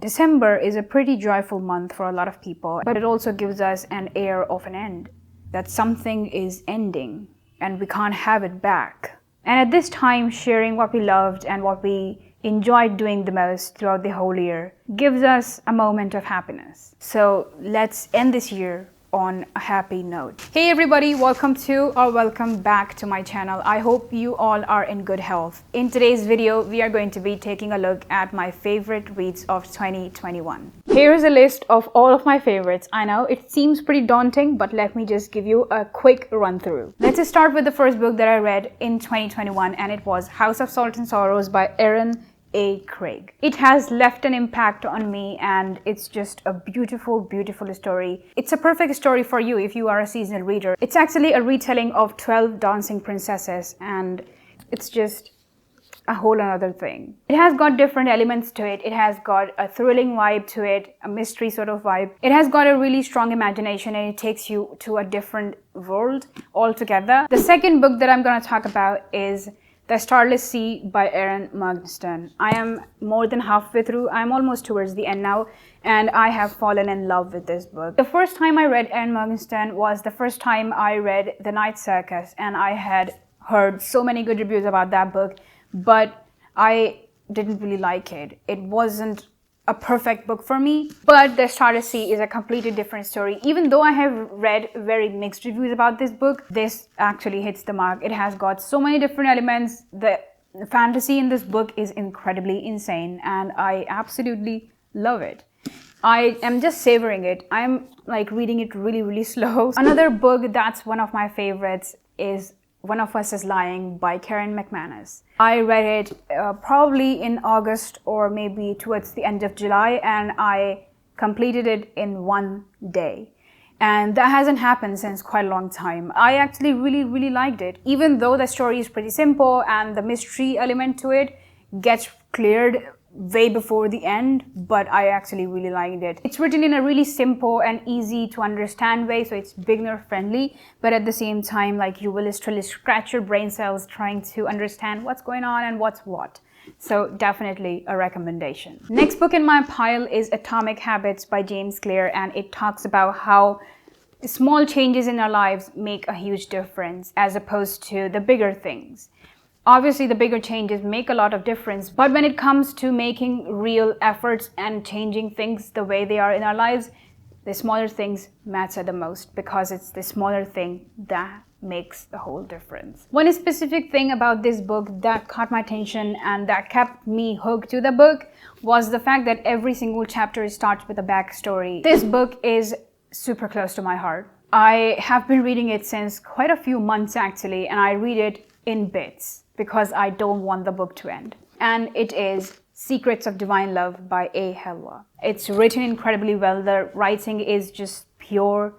December is a pretty joyful month for a lot of people, but it also gives us an air of an end, that something is ending and we can't have it back. And at this time, sharing what we loved and what we enjoyed doing the most throughout the whole year gives us a moment of happiness. So let's end this year on a happy note. Hey everybody, welcome back to my channel. I hope you all are in good health. In today's video, we are going to be taking a look at my favorite reads of 2021. Here's a list of all of my favorites. I know it seems pretty daunting, but let me just give you a quick run through. Let's just start with the first book that I read in 2021, and it was House of Salt and Sorrows by Erin A. Craig. It has left an impact on me, and it's just a beautiful, beautiful story. It's a perfect story for you if you are a seasonal reader. It's actually a retelling of 12 Dancing Princesses, and it's just a whole another thing. It has got different elements to it. It has got a thrilling vibe to it, a mystery sort of vibe. It has got a really strong imagination, and it takes you to a different world altogether. The second book that I'm going to talk about is The Starless Sea by Erin Morgenstern. I am more than halfway through. I'm almost towards the end now, and I have fallen in love with this book. The first time I read Erin Morgenstern was the first time I read The Night Circus, and I had heard so many good reviews about that book, but I didn't really like it. It wasn't a perfect book for me, but The Starless Sea is a completely different story. Even though I have read very mixed reviews about this book, this actually hits the mark. It has got so many different elements. The fantasy in this book is incredibly insane, and I absolutely love it. I am just savoring it. I'm like reading it really, really slow. Another book that's one of my favorites is One of Us is Lying by Karen McManus. I read it probably in August or maybe towards the end of July, and I completed it in one day. And that hasn't happened since quite a long time. I actually really, really liked it. Even though the story is pretty simple and the mystery element to it gets cleared way before the end, but I actually really liked it. It's written in a really simple and easy to understand way, so it's beginner friendly, but at the same time, like, you will literally scratch your brain cells trying to understand what's going on and what's what. So definitely a recommendation. Next book in my pile is Atomic Habits by James Clear, and it talks about how small changes in our lives make a huge difference as opposed to the bigger things. Obviously, the bigger changes make a lot of difference, but when it comes to making real efforts and changing things the way they are in our lives, the smaller things matter the most, because it's the smaller thing that makes the whole difference. One specific thing about this book that caught my attention and that kept me hooked to the book was the fact that every single chapter starts with a backstory. This book is super close to my heart. I have been reading it since quite a few months actually, and I read it in bits because I don't want the book to end. And it is Secrets of Divine Love by A. Helwa. It's written incredibly well. The writing is just pure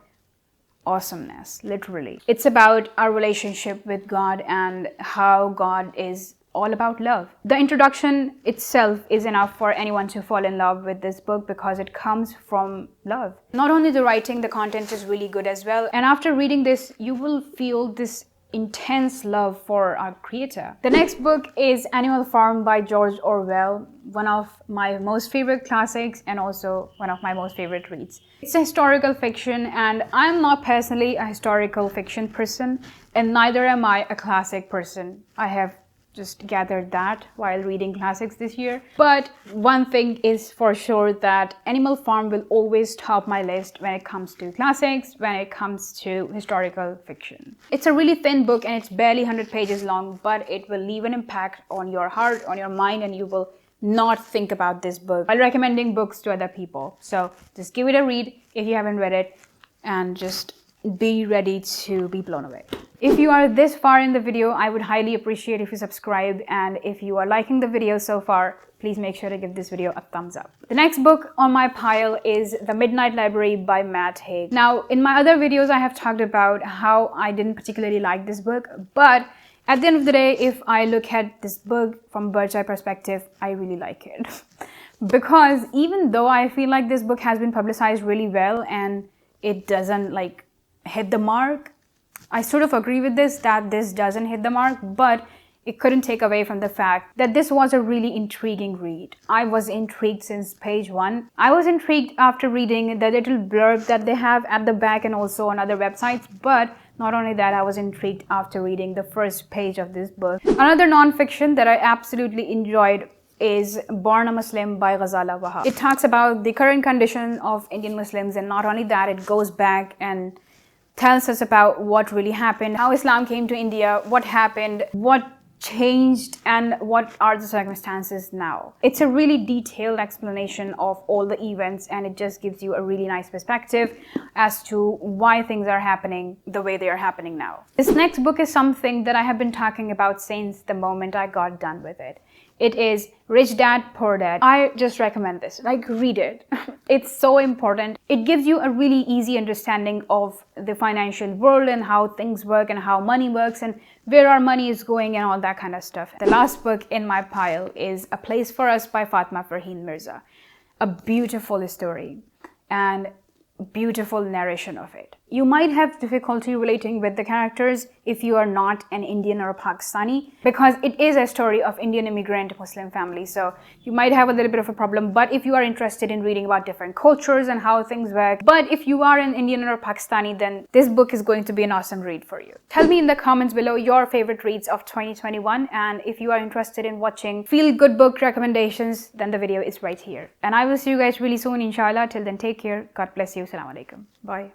awesomeness, literally. It's about our relationship with God and how God is all about love. The introduction itself is enough for anyone to fall in love with this book because it comes from love. Not only the writing, the content is really good as well. And after reading this, you will feel this intense love for our creator. The next book is Animal Farm by George Orwell, one of my most favorite classics and also one of my most favorite reads. It's a historical fiction, and I'm not personally a historical fiction person, and neither am I a classic person. I have just gathered that while reading classics this year. But one thing is for sure, that Animal Farm will always top my list when it comes to classics, when it comes to historical fiction. It's a really thin book and it's barely 100 pages long, but it will leave an impact on your heart, on your mind, and you will not think about this book while recommending books to other people. So just give it a read if you haven't read it, and just be ready to be blown away. If you are this far in the video, I would highly appreciate if you subscribe, and if you are liking the video so far, please make sure to give this video a thumbs up. The next book on my pile is The Midnight Library by Matt Haig. Now, in my other videos, I have talked about how I didn't particularly like this book, but at the end of the day, if I look at this book from a bird's eye perspective, I really like it. Because even though I feel like this book has been publicized really well and it doesn't like hit the mark, I sort of agree with this, that this doesn't hit the mark, but it couldn't take away from the fact that this was a really intriguing read. I was intrigued since page 1. I was intrigued after reading the little blurb that they have at the back and also on other websites, but not only that, I was intrigued after reading the first page of this book. Another non-fiction that I absolutely enjoyed is Born a Muslim by Ghazala Wahab. It talks about the current condition of Indian Muslims, and not only that, it goes back and tells us about what really happened, how Islam came to India, what happened, what changed, and what are the circumstances now. It's a really detailed explanation of all the events, and it just gives you a really nice perspective as to why things are happening the way they are happening now. This next book is something that I have been talking about since the moment I got done with it. It is Rich Dad, Poor Dad. I just recommend this. Like, read it. It's so important. It gives you a really easy understanding of the financial world and how things work and how money works and where our money is going and all that kind of stuff. The last book in my pile is A Place for Us by Fatma Farheen Mirza. A beautiful story and beautiful narration of it. You might have difficulty relating with the characters if you are not an Indian or a Pakistani, because it is a story of Indian immigrant Muslim family, so you might have a little bit of a problem. But if you are interested in reading about different cultures and how things work, but if you are an Indian or a Pakistani, then this book is going to be an awesome read for you. Tell me in the comments below your favorite reads of 2021, and if you are interested in watching feel-good book recommendations, then the video is right here. And I will see you guys really soon, inshallah. Till then, take care. God bless you. Assalamu alaikum. Bye.